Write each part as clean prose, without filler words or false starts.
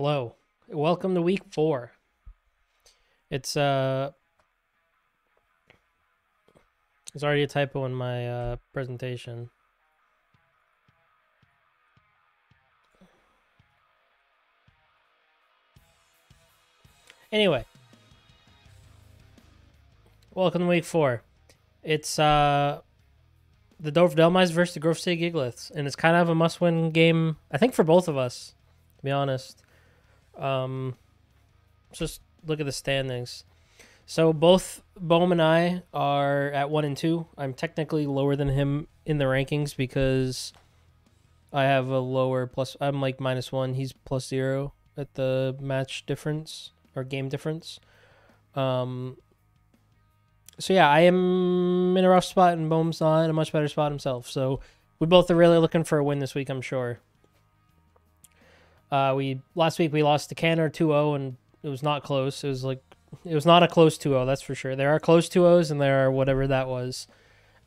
Hello. Welcome to week 4. It's there's already a typo in my presentation. Anyway, welcome to week 4. It's the Dover Delmice versus the Grove City Gigleths, and it's kind of a must-win game, I think, for both of us, to be honest. Let's just look at the standings. So both Bohm and I are at 1 and 2. I'm technically lower than him in the rankings because I have a lower plus. I'm like -1. He's +0 at the match difference or game difference. So yeah, I am in a rough spot, and Bohm's not in a much better spot himself. So we both are really looking for a win this week, I'm sure. Last week we lost to Canner 2-0, and it was not close. It was not a close 2-0, that's for sure. There are close 2-0s, and there are whatever that was.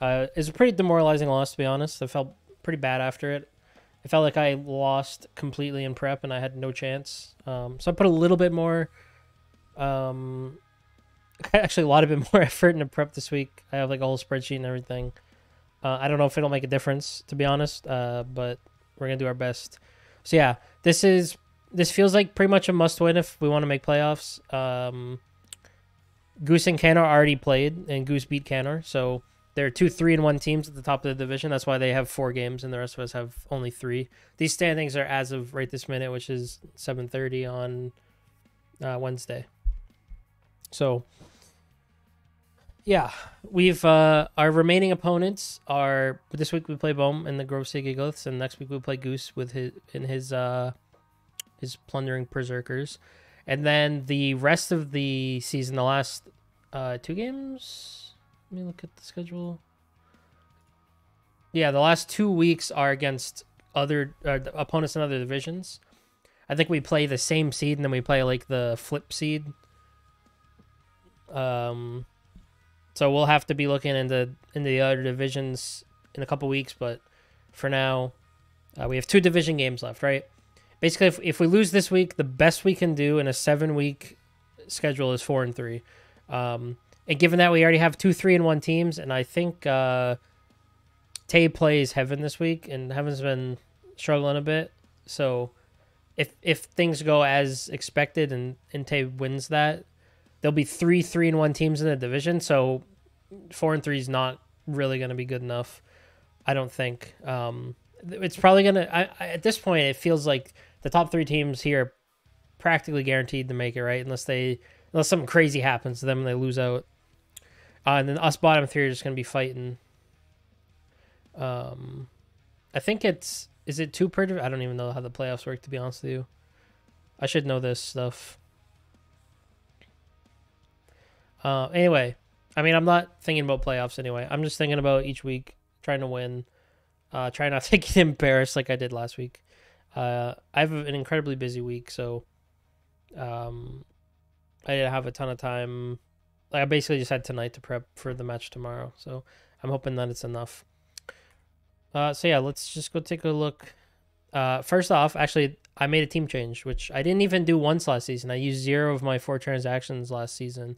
It's a pretty demoralizing loss, to be honest. I felt pretty bad after it. I felt like I lost completely in prep, and I had no chance. So I put a little bit more, actually a lot of bit more effort into prep this week. I have like a whole spreadsheet and everything. I don't know if it'll make a difference, to be honest, but we're going to do our best. So yeah, this feels like pretty much a must-win if we want to make playoffs. Goose and Canor already played, and Goose beat Canor. So there are 2 3-1 teams at the top of the division. That's why they have 4 games, and the rest of us have only 3. These standings are as of right this minute, which is 7:30 on Wednesday. So yeah, we've our remaining opponents are this week we play Bohm and the Grove City Gigleths, and next week we play Goose with his plundering berserkers. And then the rest of the season, the last 2 games, let me look at the schedule. Yeah, the last 2 weeks are against other opponents in other divisions. I think we play the same seed, and then we play like the flip seed. So we'll have to be looking into the other divisions in a couple weeks, but for now, we have 2 division games left, right? Basically, if we lose this week, the best we can do in a 7-week schedule is 4 and 3. And given that we already have 2 3-1 teams, and I think Tay plays Heaven this week, and Heaven's been struggling a bit. So if things go as expected and Tay wins that, there'll be 3 3-1 teams in the division. So 4 and 3 is not really going to be good enough, I don't think. It's probably going to... at this point, it feels like the top 3 teams here are practically guaranteed to make it, right? Unless something crazy happens to them and they lose out. And then us bottom 3 are just going to be fighting. I think is it 2 per... I don't even know how the playoffs work, to be honest with you. I should know this stuff. Anyway, I mean, I'm not thinking about playoffs anyway. I'm just thinking about each week, trying to win. Try not to get embarrassed like I did last week. I have an incredibly busy week, so I didn't have a ton of time. Like, I basically just had tonight to prep for the match tomorrow, so I'm hoping that it's enough. So yeah, let's just go take a look. First off, actually, I made a team change, which I didn't even do once last season. I used 0 of my 4 transactions last season.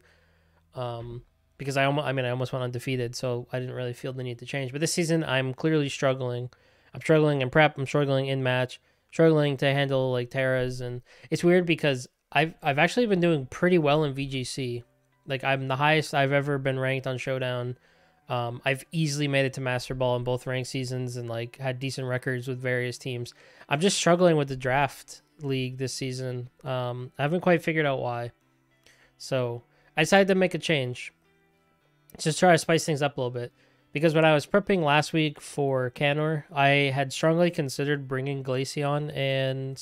Because I almost went undefeated, so I didn't really feel the need to change. But this season, I'm clearly struggling. I'm struggling in prep. I'm struggling in match. Struggling to handle like Terras, and it's weird because I've actually been doing pretty well in VGC. Like, I'm the highest I've ever been ranked on Showdown. I've easily made it to Master Ball in both ranked seasons and like had decent records with various teams. I'm just struggling with the draft league this season. I haven't quite figured out why. So I decided to make a change. Just try to spice things up a little bit. Because when I was prepping last week for Canor, I had strongly considered bringing Glaceon and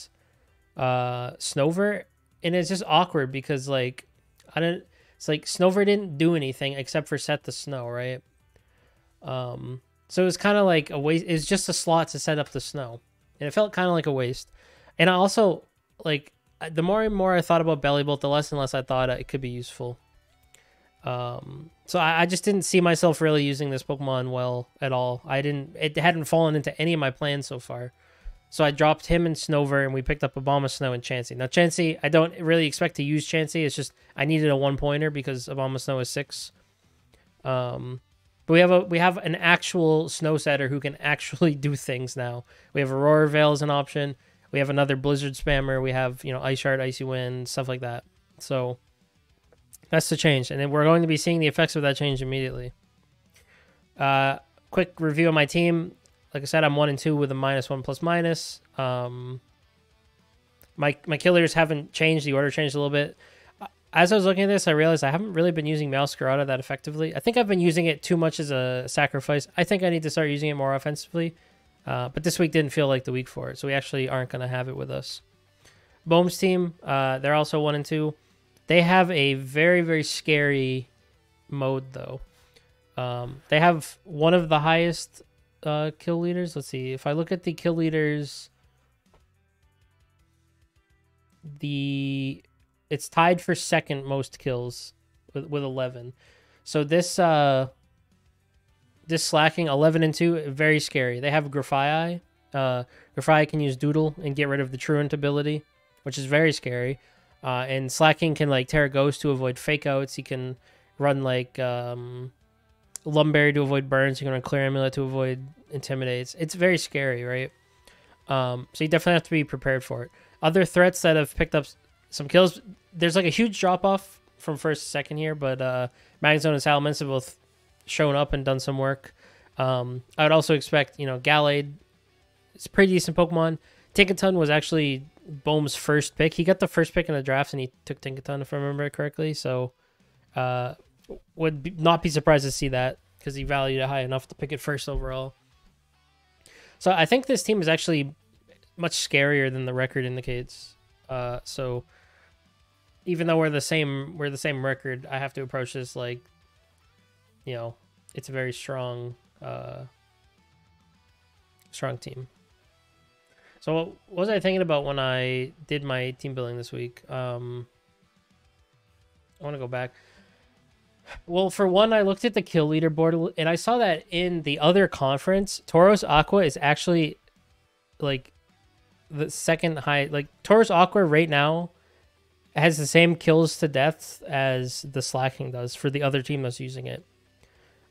Snover. And it's just awkward because, like, it's like Snover didn't do anything except for set the snow, right? So it was kind of like a waste. It's just a slot to set up the snow. And it felt kind of like a waste. And I also, like, the more and more I thought about Belly Bolt, the less and less I thought it could be useful. So I just didn't see myself really using this Pokemon well at all. It hadn't fallen into any of my plans so far. So I dropped him and Snover, and we picked up Obama Snow and Chansey. Now Chansey, I don't really expect to use Chansey. It's just I needed a 1-pointer because Obama Snow is 6. But we have an actual snow setter who can actually do things now. We have Aurora Veil as an option. We have another Blizzard spammer. We have, Ice Shard, Icy Wind, stuff like that. So that's the change. And then we're going to be seeing the effects of that change immediately. Quick review of my team. Like I said, I'm 1-2 with a -1/+-. My kill leaders haven't changed. The order changed a little bit. As I was looking at this, I realized I haven't really been using Masquerada that effectively. I think I've been using it too much as a sacrifice. I think I need to start using it more offensively. But this week didn't feel like the week for it, so we actually aren't going to have it with us. Bohm's team, they're also 1-2. They have a very, very scary mode, though. They have one of the highest kill leaders. Let's see. If I look at the kill leaders, it's tied for second most kills with 11. So this slacking 11-2, very scary. They have Grafai. Grafai can use Doodle and get rid of the Truant ability, which is very scary. And slacking can like Terra Ghost to avoid fake outs. He can run like Lumberry to avoid burns. He can run Clear Amulet to avoid intimidates. It's very scary, right? So you definitely have to be prepared for it. Other threats that have picked up some kills, there's like a huge drop off from first to second here, but Magnezone and Salamence have both shown up and done some work. I would also expect, Gallade. It's a pretty decent Pokemon. Tinkaton was actually Bohm's first pick. He got the first pick in the drafts, and he took Tinkaton, if I remember it correctly. So not be surprised to see that because he valued it high enough to pick it first overall. So I think this team is actually much scarier than the record indicates. So even though we're the same record, I have to approach this like, it's a very strong team. So what was I thinking about when I did my team building this week? I want to go back. Well, for one, I looked at the kill leaderboard, and I saw that in the other conference, Tauros Aqua is actually like the second high. Like Tauros Aqua right now has the same kills to deaths as the slacking does for the other team that's using it.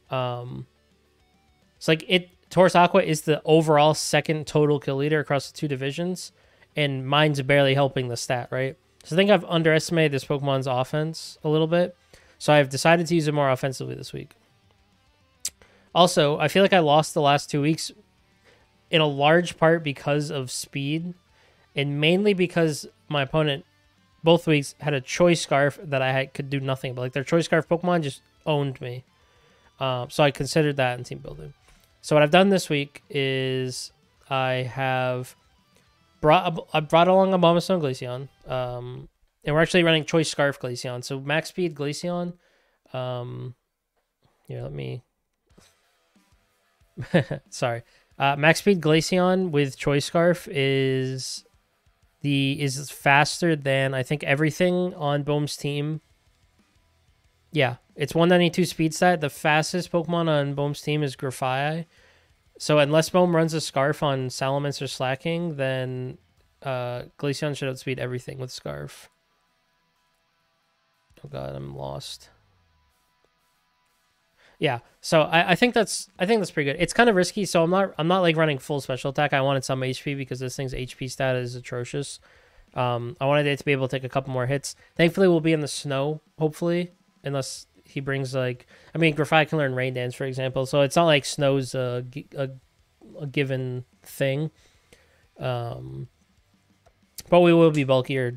It's like Tauros Aqua is the overall second total kill leader across the two divisions, and mine's barely helping the stat, right? So I think I've underestimated this Pokemon's offense a little bit. So I've decided to use it more offensively this week. Also, I feel like I lost the last 2 weeks in a large part because of speed, and mainly because my opponent both weeks had a Choice Scarf that I could do nothing about. Like their Choice Scarf Pokemon just owned me. So I considered that in team building. So what I've done this week is I brought along a Abomasnow Glaceon. And we're actually running Choice Scarf Glaceon. So max speed Glaceon. Here, let me... Sorry. Max speed Glaceon with Choice Scarf is faster than, I think, everything on Bohm's team. Yeah, it's 192 speed stat. The fastest Pokemon on Bohm's team is Grafai. So unless Bohm runs a Scarf on Salamence or Slacking, then Glaceon should outspeed everything with Scarf. Oh god, I'm lost. Yeah, so I think that's pretty good. It's kind of risky, so I'm not like running full special attack. I wanted some HP because this thing's HP stat is atrocious. I wanted it to be able to take a couple more hits. Thankfully, we'll be in the snow, hopefully, unless he brings like, I mean, Grafai can learn Rain Dance, for example, so it's not like snow's a given thing. But we will be bulkier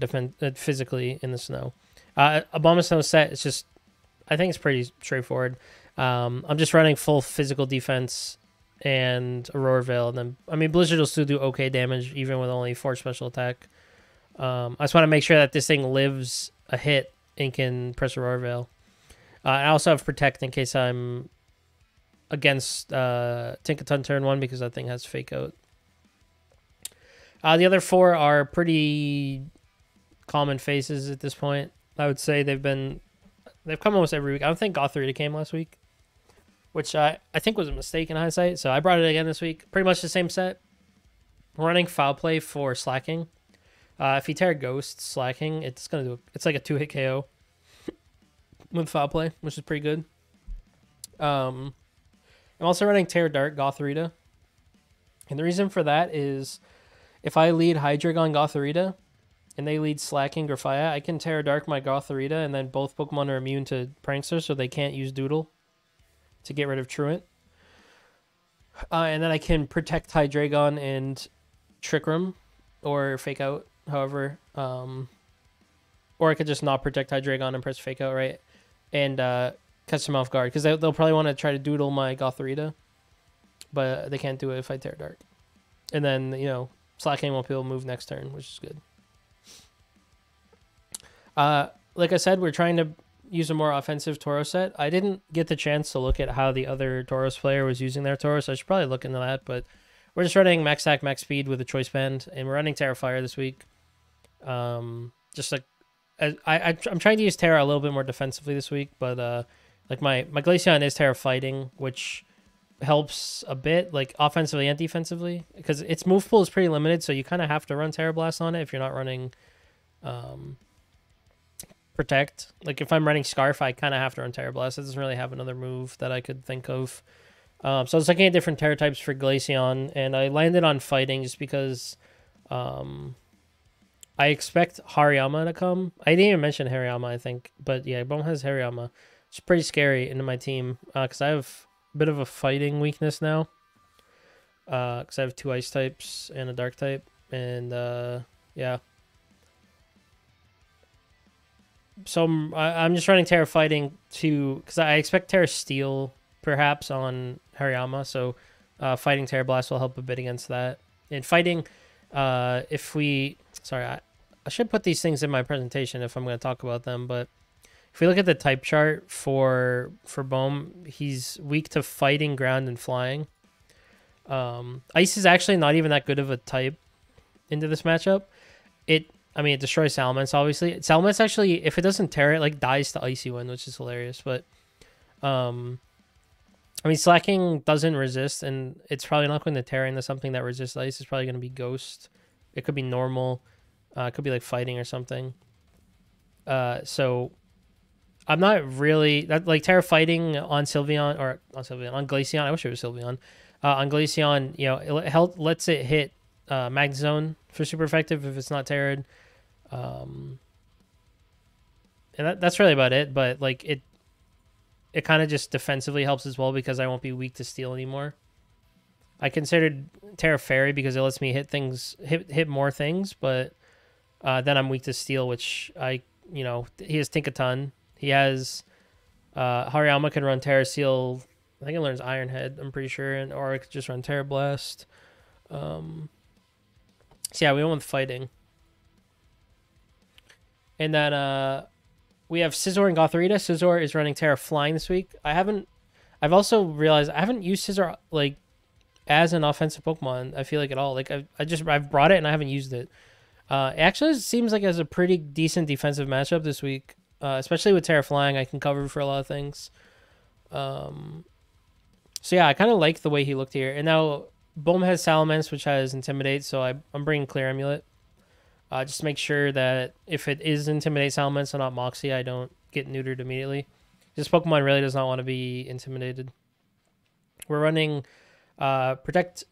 physically in the snow. Abomasnow set is just, I think it's pretty straightforward. I'm just running full physical defense and Aurora Veil. And then, I mean, Blizzard will still do okay damage even with only 4 special attack. I just want to make sure that this thing lives a hit and can press Aurora Veil. I also have Protect in case I'm against Tinkaton turn 1 because that thing has Fake Out. The other 4 are pretty common faces at this point. I would say they've come almost every week. I don't think Gothorita came last week, which I think was a mistake in hindsight. So I brought it again this week. Pretty much the same set. We're running foul play for slacking. If you tear Ghost slacking, it's like a 2-hit KO with foul play, which is pretty good. I'm also running Tear Dark Gotharita. And the reason for that is if I lead Hydreigon Gotharita and they lead Slacking Grafaya, I can Tear Dark my Gotharita, and then both Pokemon are immune to Prankster, so they can't use Doodle to get rid of Truant. And then I can protect Hydreigon and Trick Room or Fake Out, however. Or I could just not protect Hydreigon and press Fake Out, right? And catch them off guard, because they'll probably want to try to Doodle my Gotharita, but they can't do it if I Tear Dark. And then, you know, Slacking won't be able to move next turn, which is good. Like I said, we're trying to use a more offensive Tauros set. I didn't get the chance to look at how the other Tauros player was using their Tauros. I should probably look into that, but we're just running max attack, max speed with a choice band, and we're running Terrafire this week. Just like I'm trying to use Terra a little bit more defensively this week, but like my Glaceon is Terra fighting, which helps a bit, like offensively and defensively, because its move pool is pretty limited, so you kind of have to run Terra Blast on it if you're not running Protect. Like if I'm running Scarf, I kind of have to run Terra Blast. It doesn't really have another move that I could think of. So I was looking at different Terra types for Glaceon, and I landed on Fighting just because I expect Hariyama to come. I didn't even mention Hariyama, I think, but yeah, Bone has Hariyama. It's pretty scary into my team because I have a bit of a fighting weakness now. Because I have 2 ice types and a dark type, and yeah. So I'm just running Terra Fighting because I expect Terra Steel perhaps on Hariyama, so fighting Terra Blast will help a bit against that. And fighting, I should put these things in my presentation if I'm going to talk about them, but if we look at the type chart for Bohm, he's weak to fighting, ground, and flying. Ice is actually not even that good of a type into this matchup. It destroys Salamence, obviously. Salamence actually, if it doesn't tear it, like dies to Icy Wind, which is hilarious. But, Slacking doesn't resist, and it's probably not going to tear into something that resists Ice. It's probably going to be Ghost. It could be normal. It could be like Fighting or something. So I'm not really like Terra Fighting on Sylveon on Glaceon. I wish it was Sylveon. On Glaceon, you know, it lets it hit Magnet Zone for super effective if it's not terrored. And that's really about it, but like it kind of just defensively helps as well because I won't be weak to Steel anymore. I considered Terra Fairy because it lets me hit more things, but then I'm weak to Steel, which he has Tinkaton. He has Hariyama can run Terra Steel. I think it learns Iron Head, I'm pretty sure, or it could just run Terra Blast. So yeah, we went with Fighting. And then we have Scizor and Gotharita. Scizor is running Terra Flying this week. I've also realized I haven't used Scizor like as an offensive Pokemon, I feel like, at all. Like I've brought it and I haven't used it. It actually seems like it has a pretty decent defensive matchup this week. Especially with Terra Flying, I can cover for a lot of things. So yeah, I kind of like the way he looked here. And now Bohm has Salamence, which has Intimidate, so I'm bringing Clear Amulet. Just to make sure that if it is Intimidate Salamence and not Moxie, I don't get neutered immediately. This Pokemon really does not want to be intimidated. We're running Protect,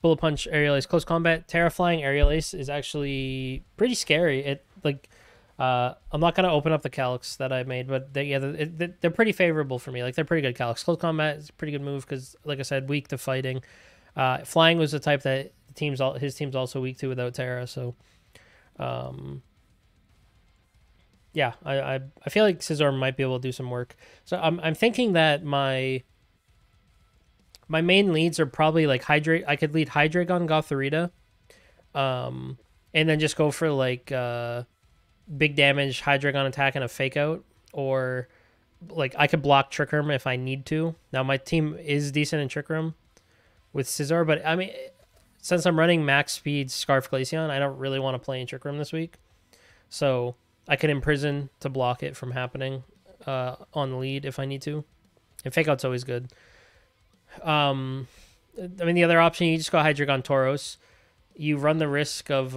Bullet Punch, Aerial Ace, Close Combat. Terra Flying Aerial Ace is actually pretty scary. I'm not going to open up the calcs that I made, but they're pretty favorable for me. Like, they're pretty good calcs. Close Combat is a pretty good move because, like I said, weak to fighting. Flying was the type that his team's also weak to without Terra, so yeah, I feel like Scizor might be able to do some work. So I'm thinking that my main leads are probably like Hydrate. I could lead Hydreigon, Gotharita, and then just go for like big damage Hydreigon attack and a Fake Out, or like I could block Trick Room if I need to. Now my team is decent in Trick Room with Scizor, but I mean, since I'm running max speed Scarf Glaceon, I don't really want to play in Trick Room this week. So I could Imprison to block it from happening on the lead if I need to. And Fake Out's always good. The other option, you just go Hydreigon Tauros. you run the risk of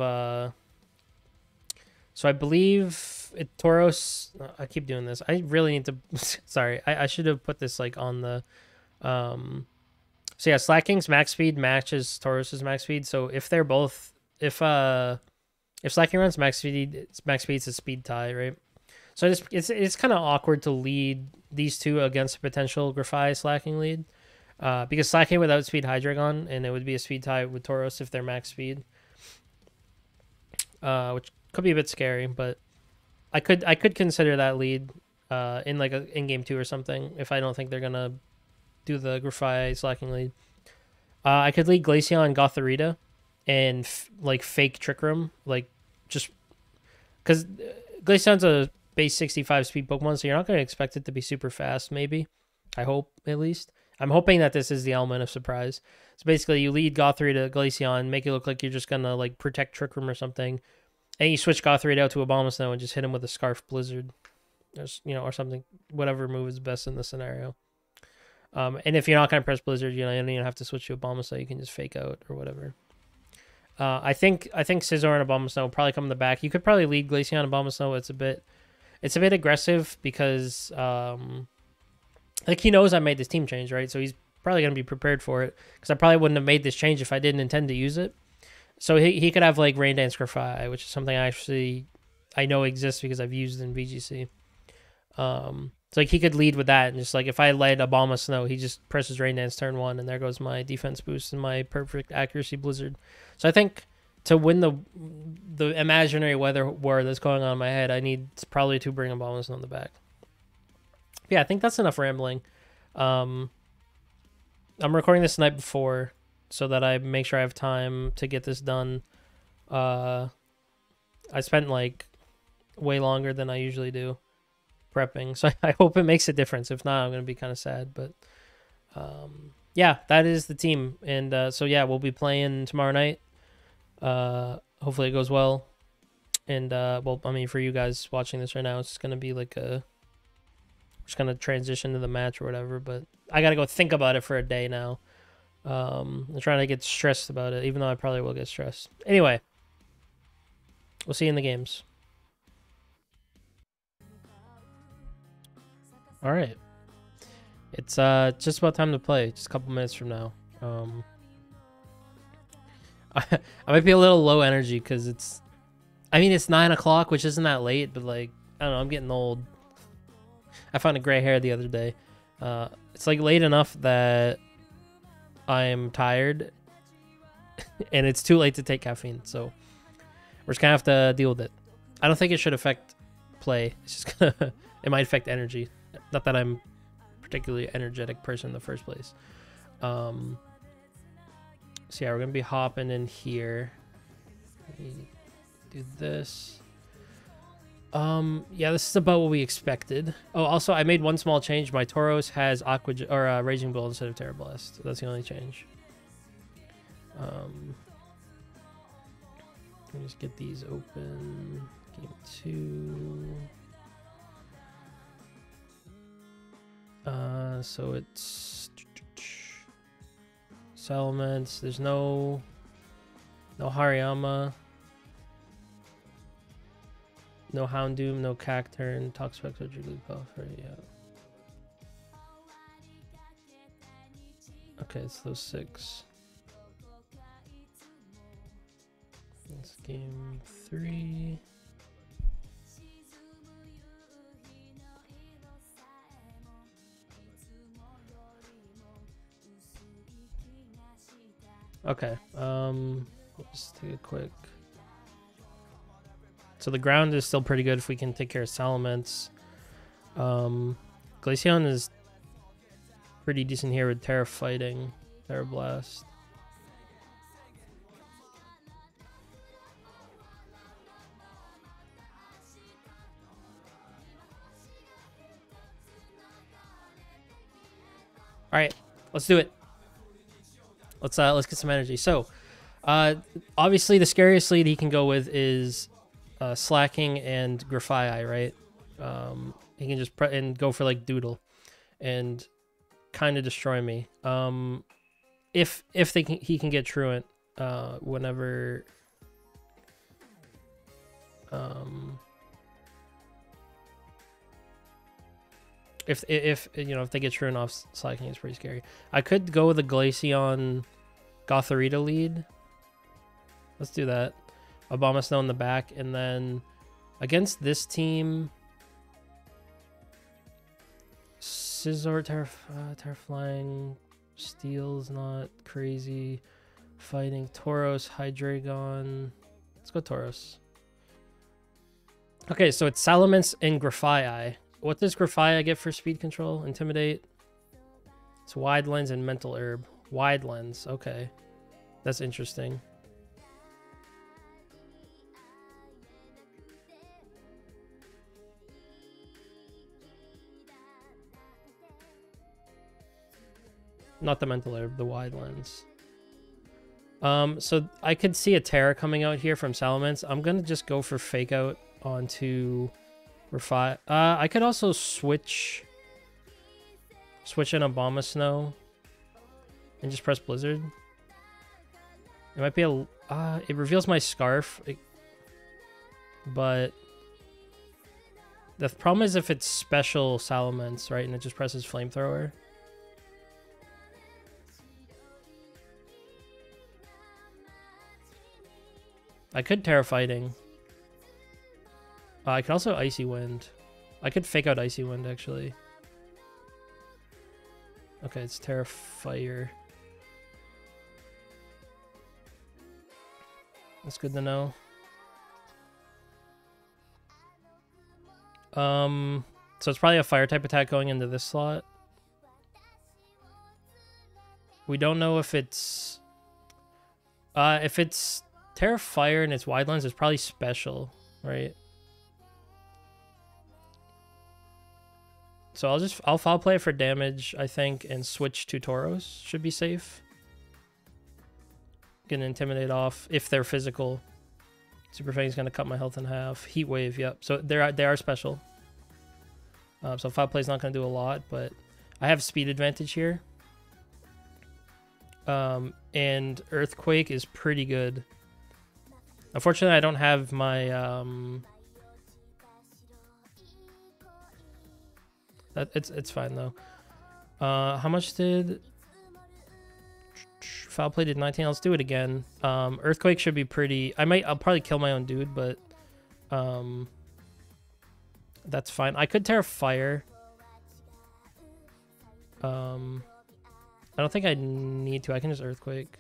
so I believe Tauros. I keep doing this. I really need to. Sorry, I should have put this like on the. So yeah, Slacking's max speed matches Tauros's max speed. So if they're both, if Slacking runs max speed, it's a speed tie, right? So it's kind of awkward to lead these two against a potential Grafai Slacking lead, because Slacking without speed Hydreigon, and it would be a speed tie with Tauros if they're max speed, which could be a bit scary, but I could consider that lead in like in game 2 or something if I don't think they're gonna do the Grafai Slacking lead. I could lead Glaceon Gothorita and like fake Trick Room, like just because Glaceon's a base 65 speed Pokemon, so you're not going to expect it to be super fast, maybe. I hope, at least. I'm hoping that this is the element of surprise. So basically, you lead Gothorita Glaceon, make it look like you're just going to like protect Trick Room or something, and you switch Gothorita out to Abomasnow and just hit him with a Scarf Blizzard, or something, whatever move is best in the scenario. And if you're not going to press Blizzard, you don't even have to switch to Abomasnow. You can just fake out or whatever. I think Scizor and Abomasnow will probably come in the back. You could probably lead Glaceon and Abomasnow. It's a bit aggressive because like he knows I made this team change, right? So he's probably going to be prepared for it, because I probably wouldn't have made this change if I didn't intend to use it. So he could have like Rain Dance Grafai, which is something I know exists because I've used in VGC. So like he could lead with that, and just like if I led Abomasnow, he just presses Rain Dance turn 1, and there goes my defense boost and my perfect accuracy Blizzard. So I think to win the imaginary weather war that's going on in my head, I need probably to bring Abomasnow on the back. Yeah, I think that's enough rambling. I'm recording this the night before so that I make sure I have time to get this done. I spent like way longer than I usually do prepping, so I hope it makes a difference. If not, I'm gonna be kind of sad. But yeah, that is the team, and so yeah, we'll be playing tomorrow night. Hopefully it goes well, and well, I mean, for you guys watching this right now, it's gonna be like just gonna transition to the match or whatever. But I gotta go think about it for a day now. I'm trying to get stressed about it, even though I probably will get stressed. Anyway, we'll see you in the games. All right, it's just about time to play. Just a couple minutes from now. I might be a little low energy because it's 9 o'clock, which isn't that late, but like I don't know, I'm getting old. I found a gray hair the other day. It's like late enough that I'm tired, and it's too late to take caffeine, so we're just gonna have to deal with it. I don't think it should affect play. It's just gonna it might affect energy. Not that I'm a particularly energetic person in the first place. So yeah, we're gonna be hopping in here. Let me do this. Yeah, this is about what we expected. Oh, also I made one small change. My Tauros has Raging Bull instead of Terra Blast. That's the only change. Let me just get these open. Game 2. So it's Salamence. There's no Hariyama, no Houndoom, no Cacturne, Toxapex or Jigglypuff. Right? Yeah. Okay, it's those 6. It's game 3. Okay, let's take a quick. So the ground is still pretty good if we can take care of Salamence. Glaceon is pretty decent here with Terra fighting, Terra Blast. All right, let's do it. Let's get some energy. So, obviously the scariest lead he can go with is Slacking and Grafai, right? He can just and go for like Doodle and kind of destroy me. If he can get Truant, whenever if you know, if they get Shroon off slacking, it's pretty scary. I could go with a Glaceon Gothorita lead. Let's do that. Abomasnow in the back, and then against this team, Scizor, Terraflying, Steel's not crazy. Fighting Tauros, Hydreigon. Let's go Tauros. Okay, so it's Salamence and Grafaiai. What does Grafaiai get for speed control? Intimidate. It's Wide Lens and Mental Herb. Wide Lens, okay. That's interesting. Not the Mental Herb, the Wide Lens. So I could see a Terra coming out here from Salamence. I'm gonna just go for Fake Out onto Grafaiai. I could also switch in Abomasnow and just press Blizzard. It might be a it reveals my Scarf, but the problem is if it's special Salamence, right, and it just presses Flamethrower. I could Terra Fighting. I could also Icy Wind. I could Fake Out Icy Wind, actually. Okay, it's Terra Fire. That's good to know. So it's probably a Fire type attack going into this slot. We don't know if it's Terra Fire and its Wide Lens, is probably special, right? So I'll foul play for damage, I think, and switch to Tauros. Should be safe. Gonna Intimidate off if they're physical. Super Fang's gonna cut my health in half. Heat Wave, yep. So they are special. So foul play's not gonna do a lot, but I have speed advantage here. And Earthquake is pretty good. Unfortunately, I don't have my it's fine though. How much did foul play? Did 19. Let's do it again. Earthquake should be pretty. I'll probably kill my own dude, but that's fine. I could Terra Fire. I don't think I need to. I can just Earthquake.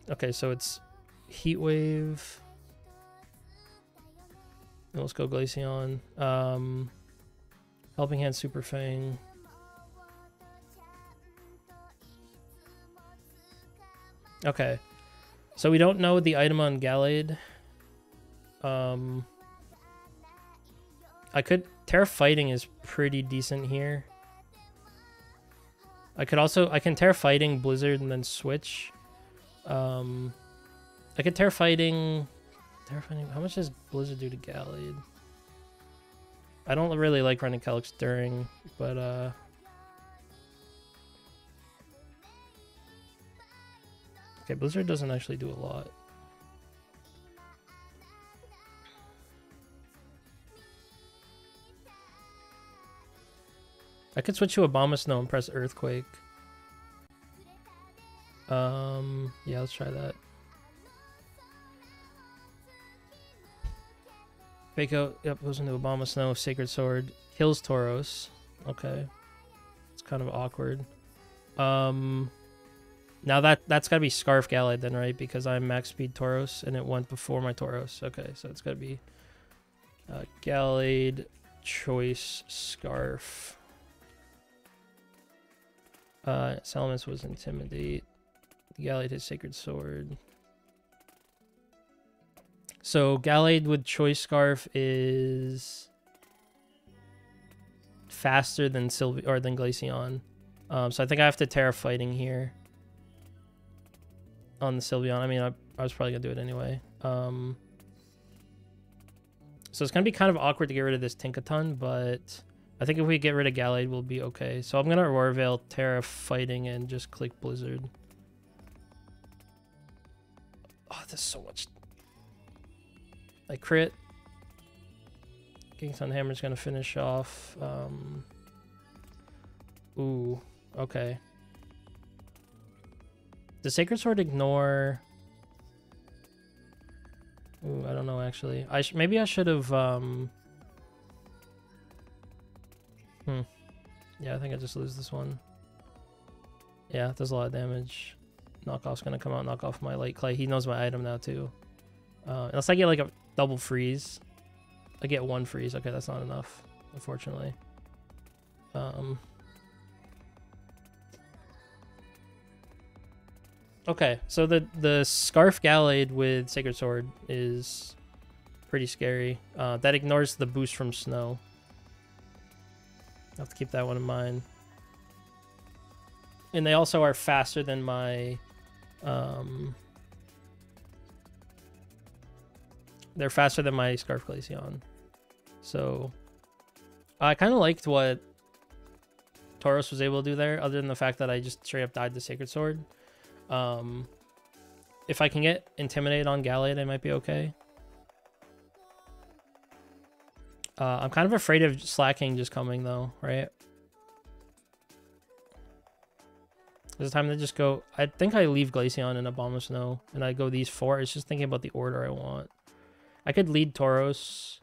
Okay, so it's Heat Wave. And let's go Glaceon. Helping Hand, Super Fang. Okay. So we don't know the item on Gallade. I could... Terra Fighting is pretty decent here. I can Terra Fighting, Blizzard, and then switch. I could Terra Fighting. How much does Blizzard do to Gallade? I don't really like running Calyx during, but okay, Blizzard doesn't actually do a lot. I could switch to Abomasnow and press Earthquake. Yeah, let's try that. Fake Out, yep, goes into Abomasnow, Sacred Sword, kills Tauros. Okay. It's kind of awkward. Now that's gotta be Scarf Gallade then, right? Because I'm max speed Tauros and it went before my Tauros. Okay, so it's gotta be Gallade, Choice, Scarf. Salamence was Intimidate. Gallade has Sacred Sword. So Gallade with Choice Scarf is faster than Glaceon. So I think I have to Terra Fighting here on the Sylveon. I mean, I was probably gonna do it anyway. So it's gonna be kind of awkward to get rid of this Tinkaton, but I think if we get rid of Gallade, we'll be okay. So I'm gonna Aurora Veil, Terra Fighting, and just click Blizzard. Oh, there's so much. I crit. King's Hammer's gonna finish off. Ooh, okay. Does Sacred Sword ignore? Ooh, I don't know actually. Maybe I should have. Yeah, I think I just lose this one. Yeah, it does a lot of damage. Knockoff's gonna come out, knock off my Light Clay. He knows my item now too. Unless I get like a double freeze. I get one freeze. Okay, that's not enough, unfortunately. Okay, so the Scarf Gallade with Sacred Sword is pretty scary. That ignores the boost from Snow. I have to keep that one in mind. And they also are faster than my... they're faster than my Scarf Glaceon. So I kind of liked what Tauros was able to do there, other than the fact that I just straight up died the Sacred Sword. If I can get Intimidate on Gallade, I might be okay. I'm kind of afraid of Slacking just coming though, right? There's a time to just go... I think I leave Glaceon and Abominable Snow, and I go these four. It's just thinking about the order I want. I could lead Tauros.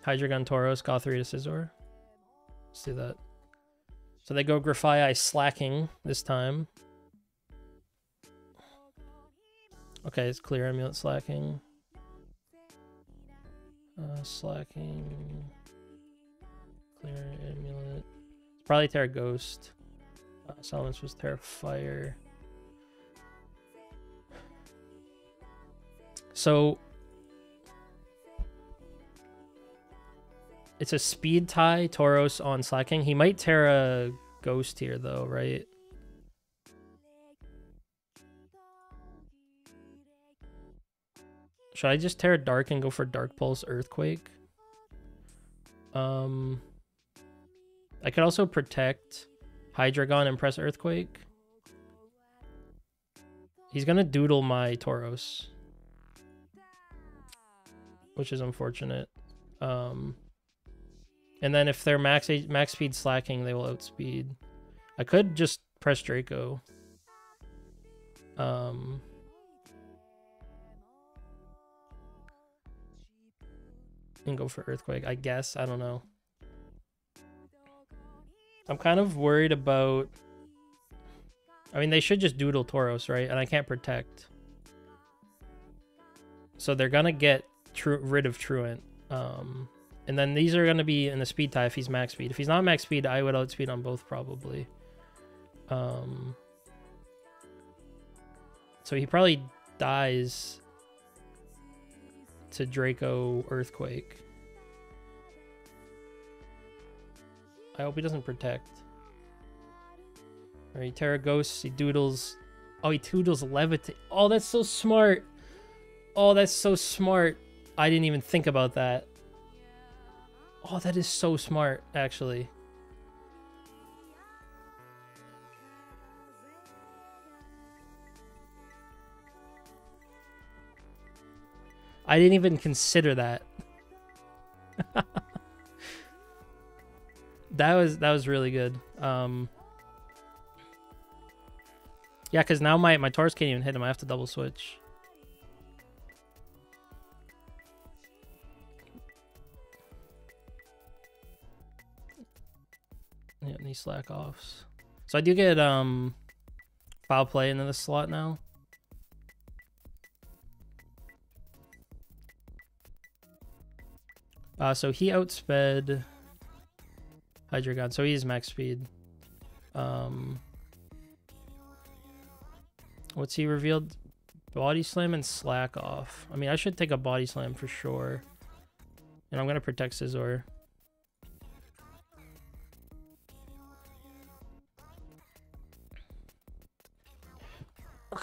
Hydreigon, Tauros, Gothry to Scizor. Let's do that. So they go Grafaiai Slacking this time. Okay, it's clear Amulet Slacking. Slacking. Clear Amulet. It's probably Terra Ghost. Salamence was Terra Fire. So it's a speed tie, Tauros on Slacking. He might Terra Ghost here though, right? Should I just Terra Dark and go for Dark Pulse Earthquake? I could also protect Hydreigon and press Earthquake. He's gonna doodle my Tauros, which is unfortunate. And then if they're max speed Slacking, they will outspeed. I could just press Draco. And go for Earthquake, I guess. I don't know. I'm kind of worried about... I mean, they should just doodle Tauros, right? And I can't protect. So they're gonna get rid of Truant. And then these are gonna be in the speed tie if he's max speed. If he's not max speed, I would outspeed on both probably. So he probably dies to Draco Earthquake. I hope he doesn't protect. Alright, Terra Ghosts, he doodles. Oh, he doodles Levitate. Oh, that's so smart. Oh, that's so smart. I didn't even think about that. Oh, that is so smart, actually. I didn't even consider that. That was really good. Yeah, because now my Tauros can't even hit him. I have to double switch. Yeah, these slack offs. So I do get foul play into the slot now. So he outsped Hydreigon, so he's max speed. What's he revealed? Body Slam and Slack Off. I mean, I should take a Body Slam for sure. And I'm going to protect Scizor.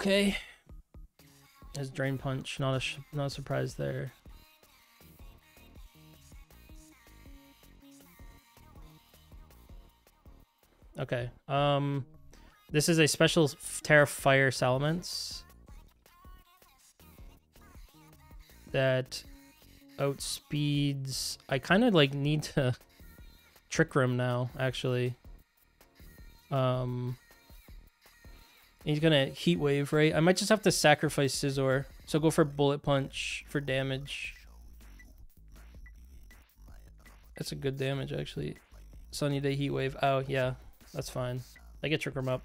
Okay. His Drain Punch, not a surprise there. Okay. This is a special Terra Fire Salamence that outspeeds. I kind of like need to Trick Room now, actually. He's gonna Heat Wave, right? I might just have to sacrifice Scizor. So go for Bullet Punch for damage. That's a good damage, actually. Sunny Day Heat Wave. Oh, yeah. That's fine. I get Trick Room up.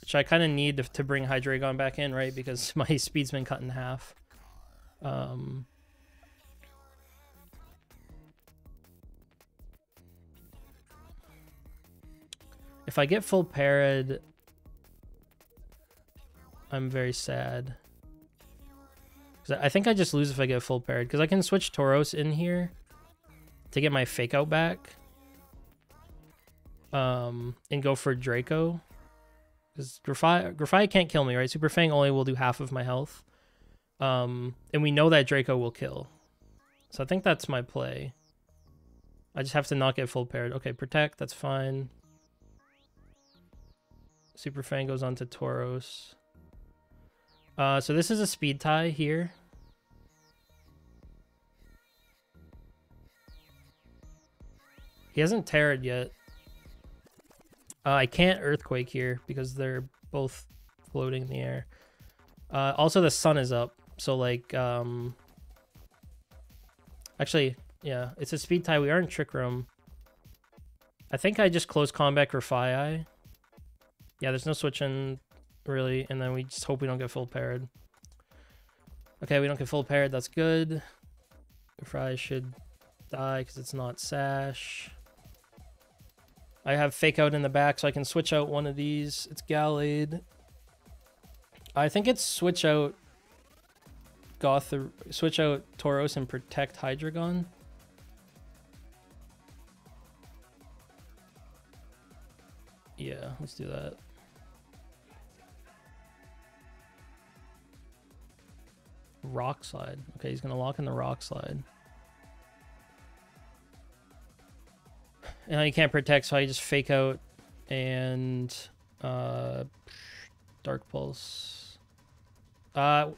Which I kind of need to bring Hydreigon back in, right? Because my speed's been cut in half. If I get full parried, I'm very sad. I think I just lose if I get full parried, because I can switch Tauros in here to get my Fake Out back. And go for Draco. Because Grafai can't kill me, right? Super Fang only will do half of my health. And we know that Draco will kill. So I think that's my play. I just have to not get full parried. Okay, Protect, that's fine. Super Fang goes on to Tauros. So this is a speed tie here. He hasn't Terra'd yet. I can't Earthquake here because they're both floating in the air. Also, the sun is up. So, like, actually, yeah, it's a speed tie. We are in Trick Room. I think I just close combat Grafai. Yeah, there's no switching, really. And then we just hope we don't get full parried. Okay, we don't get full parried. That's good. Grafai should die because it's not Sash. I have Fake Out in the back, so I can switch out one of these. It's Gallade. I think it's switch out Tauros and protect Hydreigon. Yeah, let's do that. Rock Slide. Okay, he's gonna lock in the Rock Slide. And he can't protect, so I just Fake Out and Dark Pulse.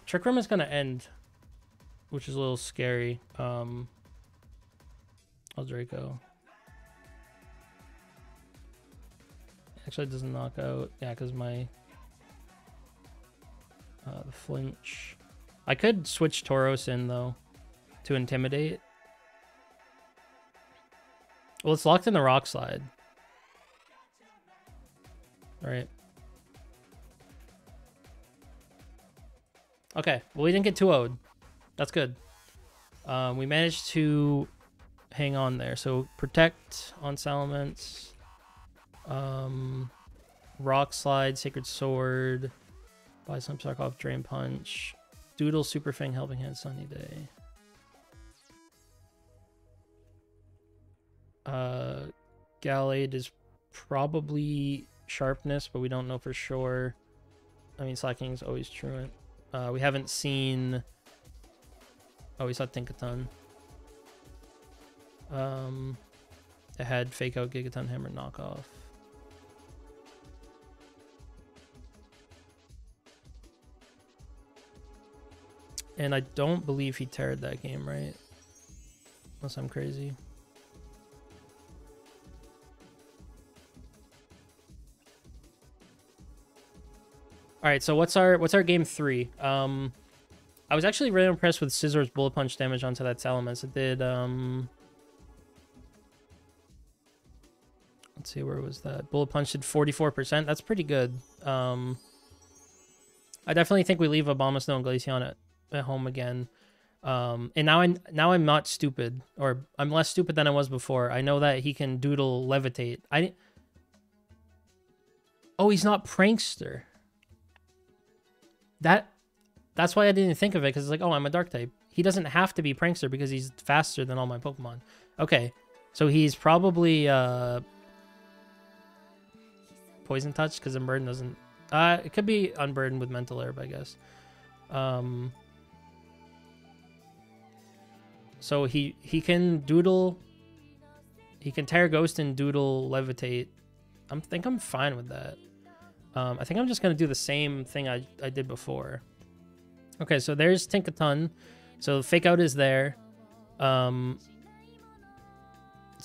Trick Room is gonna end, which is a little scary. I'll Draco. Actually, it doesn't knock out. Yeah, because my the flinch. I could switch Tauros in though to Intimidate. Well, it's locked in the Rock Slide. All right. Okay. Well, we didn't get 2-0'd. That's good. We managed to hang on there. So Protect on Salamence. Rock Slide, Sacred Sword. Buy some Sarkov, Drain Punch. Doodle, Super Fang, Helping Hand, Sunny Day. Gallade is probably Sharpness, but we don't know for sure. I mean, Slacking is always truant. We haven't seen... Oh, we saw Tinkaton. It had Fake Out, Gigaton, Hammer, Knockoff. And I don't believe he Terra'd that game, right? Unless I'm crazy. All right, so what's our game 3? I was actually really impressed with Scizor's Bullet Punch damage onto that Salamence. It did let's see, where was that? Bullet Punch did 44%. That's pretty good. I definitely think we leave Abomasnow and Glaceon at home again. And now I'm not stupid, or I'm less stupid than I was before. I know that he can Doodle Levitate. Oh, he's not Prankster. That's why I didn't think of it, because it's like, oh, I'm a Dark type. He doesn't have to be Prankster because he's faster than all my Pokemon. Okay, so he's probably poison touch because unburden doesn't. It could be unburdened with mental herb, I guess. So he can doodle. He can tear ghost and doodle levitate. I think I'm fine with that. I think I'm just gonna do the same thing I did before. Okay, so there's Tinkaton. So fake out is there. Its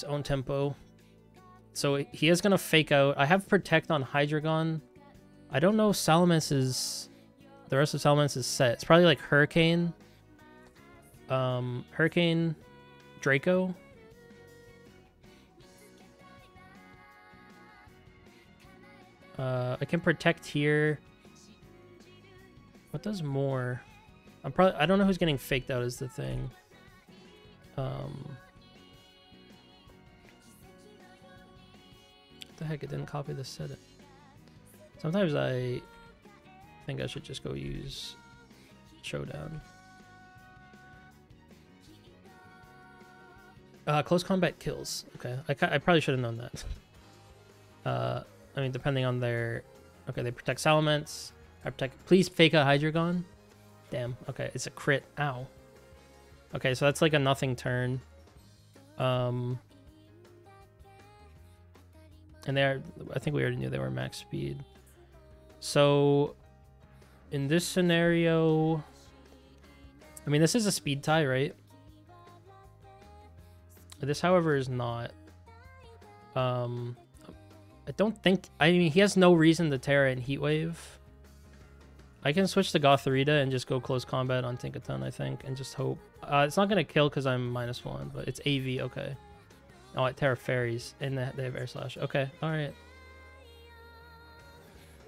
own tempo. So he is gonna fake out. I have protect on Hydreigon. I don't know if Salamence the rest of Salamence is set. It's probably like Hurricane. Hurricane Draco. I can protect here. What does more? I don't know who's getting faked out is the thing. What the heck? It didn't copy the set. Sometimes I think I should just go use Showdown. Close combat kills. Okay, I probably should have known that. I mean, depending on their... Okay, they protect Salamence. I protect... Please fake out Hydreigon. Damn. Okay, it's a crit. Ow. Okay, so that's like a nothing turn. And they're... I think we already knew they were max speed. So, in this scenario... I mean, this is a speed tie, right? This, however, is not. I don't think... I mean, he has no reason to Terra and Heat Wave. I can switch to Gothorita and just go close combat on Tinkaton, I think, and just hope. It's not going to kill because I'm -1, but it's AV, okay. Oh, it Terra Fairies, and they have Air Slash. Okay, alright.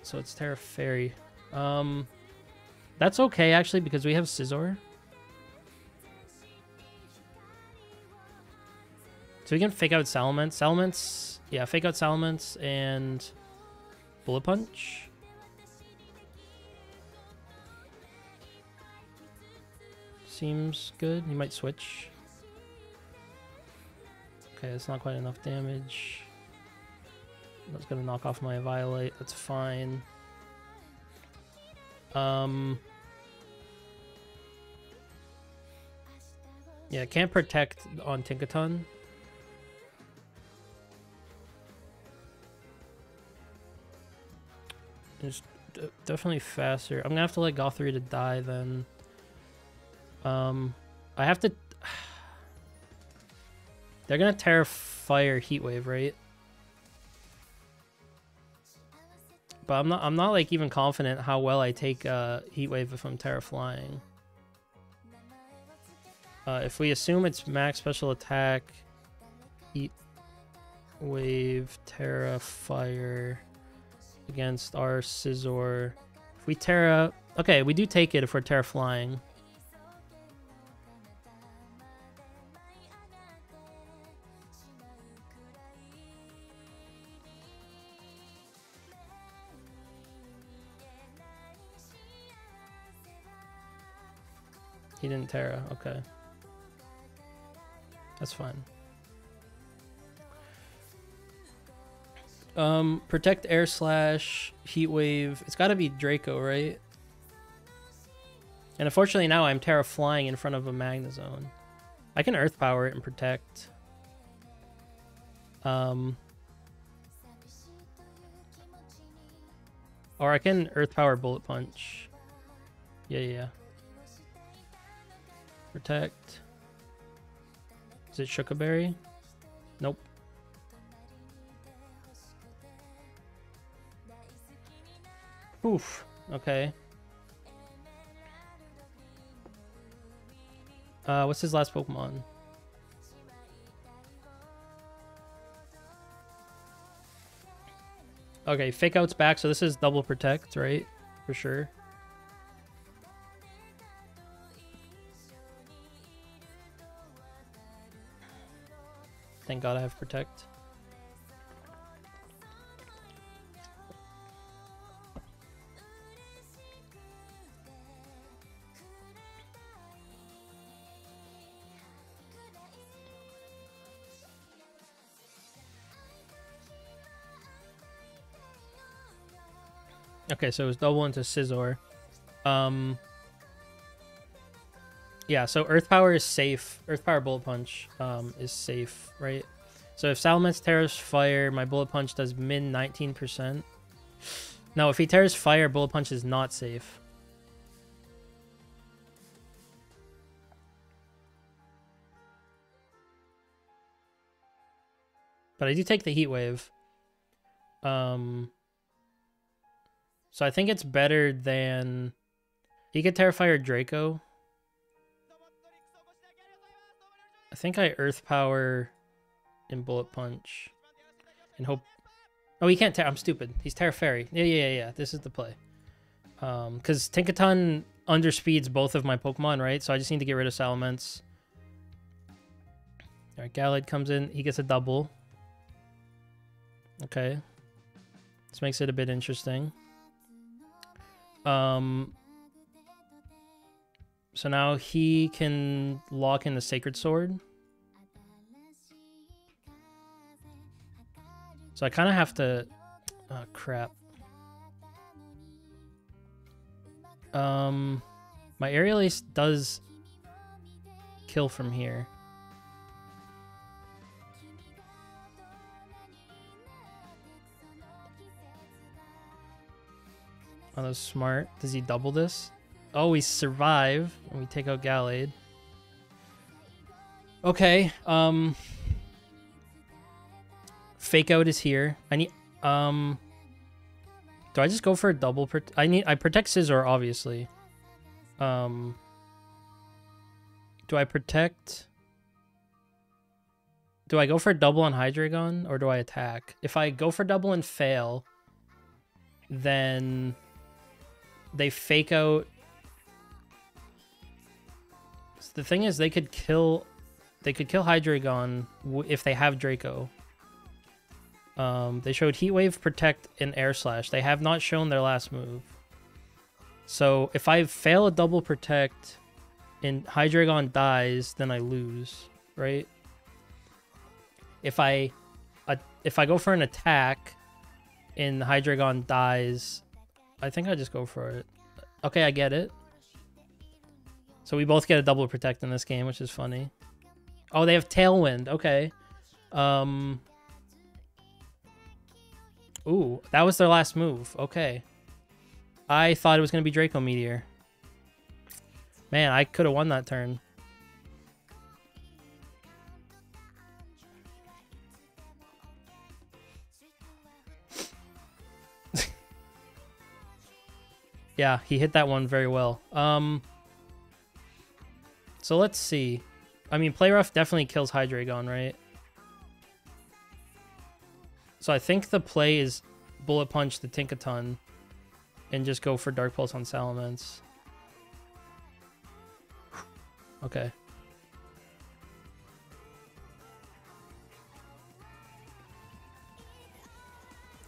So it's Terra Fairy. That's okay, actually, because we have Scizor. So we can fake out Salamence. Salamence, yeah, fake out Salamence and Bullet Punch. Seems good. You might switch. Okay, it's not quite enough damage. That's gonna knock off my Violate. That's fine. Yeah, can't protect on Tinkaton. It's definitely faster. I'm gonna have to let Gothorita die then. I have to... They're gonna Terra Fire Heat Wave, right? But I'm not like even confident how well I take Heat Wave if I'm Terra Flying. If we assume it's max special attack, Heat Wave, Terra Fire against our Scizor. If we Terra... Okay, we do take it if we're Terra Flying. He didn't Terra, okay. That's fine. Protect Air Slash, Heat Wave. It's gotta be Draco, right? And unfortunately now I'm Terra Flying in front of a Magnezone. I can Earth Power it and protect. Or I can Earth Power Bullet Punch. Yeah. Protect. Is it Shookaberry? Nope. Oof. Okay. What's his last Pokemon? Okay, Fake Out's back, so this is double protect, right? For sure. Thank God I have protect. Okay, so it was double into Scizor. Yeah, so Earth Power is safe. Earth Power Bullet Punch is safe, right? So if Salamence tears Fire, my Bullet Punch does min 19%. No, if he tears Fire, Bullet Punch is not safe. But I do take the Heat Wave. So I think it's better than... He could Terrifier Draco. I think I Earth Power in Bullet Punch. And hope... Oh, he can't... I'm stupid. He's Terra Fairy. Yeah. This is the play. Because Tinkaton underspeeds both of my Pokemon, right? So I just need to get rid of Salamence. Alright, Gallade comes in. He gets a double. Okay. This makes it a bit interesting. So now he can lock in the Sacred Sword. So I kind of have to... Oh, crap. My Aerial Ace does kill from here. Oh, that's smart. Does he double this? Oh, we survive and we take out Gallade. Okay. Fake Out is here. I need do I just go for a double I protect Scizor, obviously. Do I protect... Do I go for a double on Hydreigon or do I attack? If I go for double and fail, then they Fake Out. The thing is, they could kill Hydreigon if they have Draco. They showed Heat Wave, Protect, and Air Slash. They have not shown their last move. So if I fail a double Protect and Hydreigon dies, then I lose, right? If I go for an attack and Hydreigon dies, I think I just go for it. Okay, I get it. So we both get a double Protect in this game, which is funny. Oh, they have Tailwind. Okay. Ooh, that was their last move. Okay. I thought it was going to be Draco Meteor. Man, I could have won that turn. Yeah, he hit that one very well. So let's see. I mean, Play Rough definitely kills Hydreigon, right? So I think the play is Bullet Punch the Tinkaton and just go for Dark Pulse on Salamence. Okay.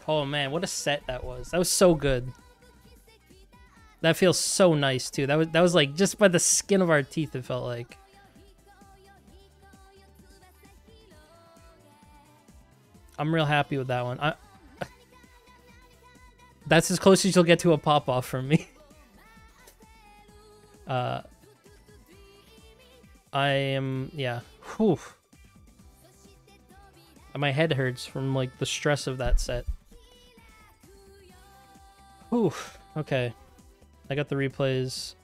Oh man, what a set that was. That was so good. That feels so nice too. That was like just by the skin of our teeth, it felt like. I'm real happy with that one. That's as close as you'll get to a pop-off from me. I am, yeah. Whew. My head hurts from like the stress of that set. Whew. Okay. I got the replays.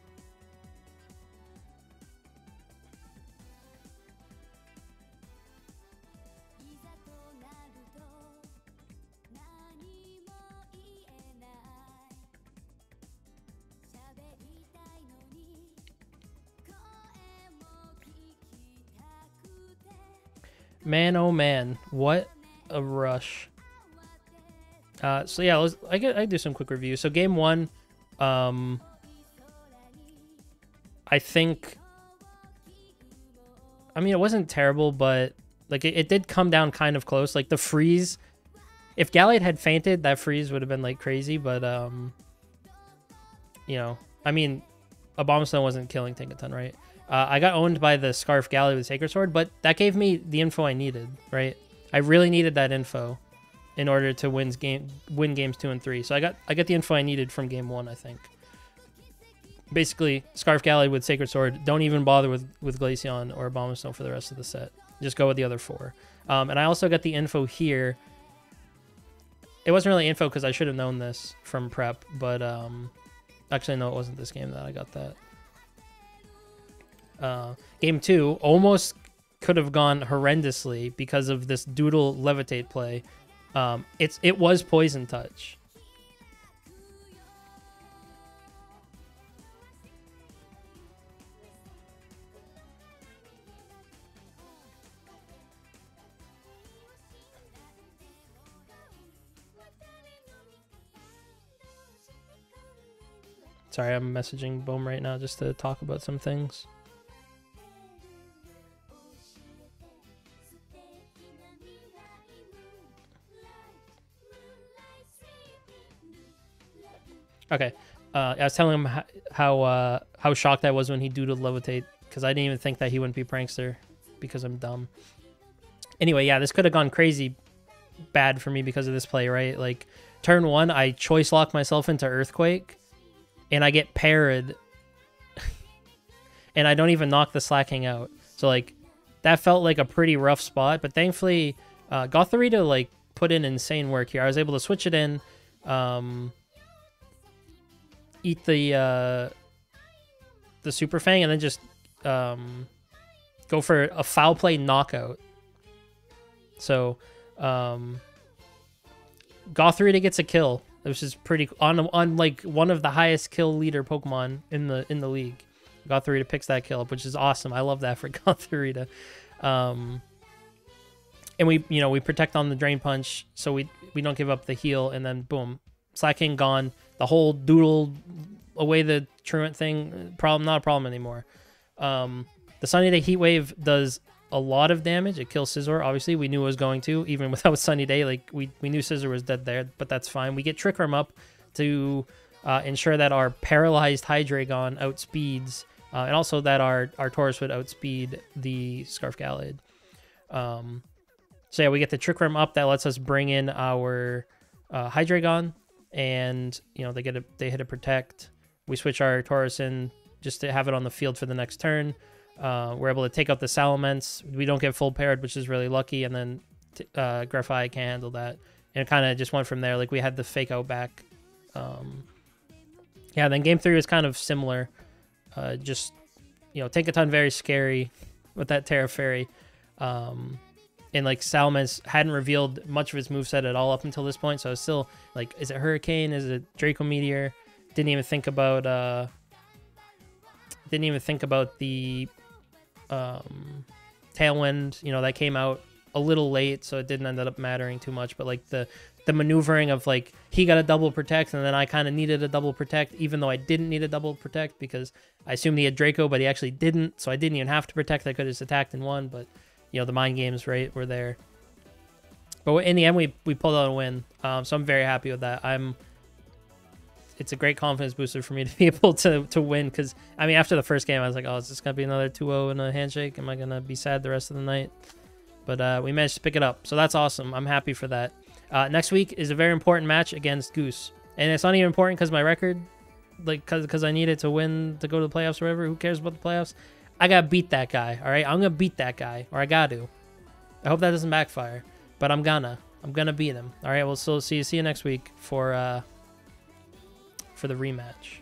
Man, oh man, what a rush. So yeah, I do some quick reviews. So game one, I think, I mean, it wasn't terrible, but like it did come down kind of close. Like the freeze, if Gallade had fainted, that freeze would have been like crazy, but you know, I mean, Abomasnow wasn't killing Tinkaton, right? I got owned by the Scarf Gallade with Sacred Sword, but that gave me the info I needed, right? I really needed that info. in order to win games 2 and 3. So I got the info I needed from game 1, I think. Basically, Scarf Galley with Sacred Sword. Don't even bother with Glaceon or Abomasnow for the rest of the set. Just go with the other 4. And I also got the info here. It wasn't really info because I should have known this from prep, but actually, no, it wasn't this game that I got that. Game 2 almost could have gone horrendously because of this Doodle Levitate play. It was Poison Touch. Sorry, I'm messaging Boom right now just to talk about some things. Okay, I was telling him how shocked I was when he doodled Levitate, because I didn't even think that he wouldn't be Prankster, because I'm dumb. Anyway, yeah, this could have gone crazy bad for me because of this play, right? Like, turn 1, I choice lock myself into Earthquake, and I get parried, and I don't even knock the Slacking out. So, like, that felt like a pretty rough spot, but thankfully, Gothorita, like, put in insane work here. I was able to switch it in, eat the Super Fang, and then just go for a foul play knockout. So Gothorita gets a kill, which is pretty on like one of the highest kill leader Pokemon in the league. Gothorita picks that kill up, which is awesome. I love that for Gothorita. And we protect on the Drain Punch, so we don't give up the heal, and then boom, Slacking gone. The whole Doodle away the Truant thing, not a problem anymore. The Sunny Day Heat Wave does a lot of damage. It kills Scizor. Obviously, we knew it was going to, even without Sunny Day. Like, we knew Scizor was dead there, but that's fine. We get Trick Room up to ensure that our paralyzed Hydreigon outspeeds, and also that our Tauros would outspeed the Scarf Gallade. So yeah, we get the Trick Room up that lets us bring in our Hydreigon, and they hit a Protect. We switch our Tauros in just to have it on the field for the next turn. We're able to take out the Salamence. We don't get full paired, which is really lucky, and then Grafai can't handle that. And it kind of just went from there. Like, we had the Fake Out back. Yeah, then game 3 was kind of similar. Just, Tinkaton very scary with that Terra Fairy. And, like, Salamence hadn't revealed much of his moveset at all up until this point, so I was still, like, is it Hurricane? Is it Draco Meteor? Didn't even think about the Tailwind. That came out a little late, so it didn't end up mattering too much. But, like, the maneuvering of, like, he got a double Protect, and then I kind of needed a double Protect, even though I didn't need a double Protect, because I assumed he had Draco, but he actually didn't, so I didn't even have to Protect. I could have just attacked and won, but, the mind games, right, were there. But in the end, we pulled out a win, so I'm very happy with that. It's a great confidence booster for me to be able to win, because, I mean, after the first game, I was like, oh, is this going to be another 2-0 and a handshake? Am I going to be sad the rest of the night? But we managed to pick it up, so that's awesome. I'm happy for that. Next week is a very important match against Goose, and it's not even important because my record, like, because I needed to win to go to the playoffs or whatever. Who cares about the playoffs? I got to beat that guy, all right? I'm going to beat that guy, or I got to. I hope that doesn't backfire, but I'm gonna beat him. All right, well, so see you next week for the rematch.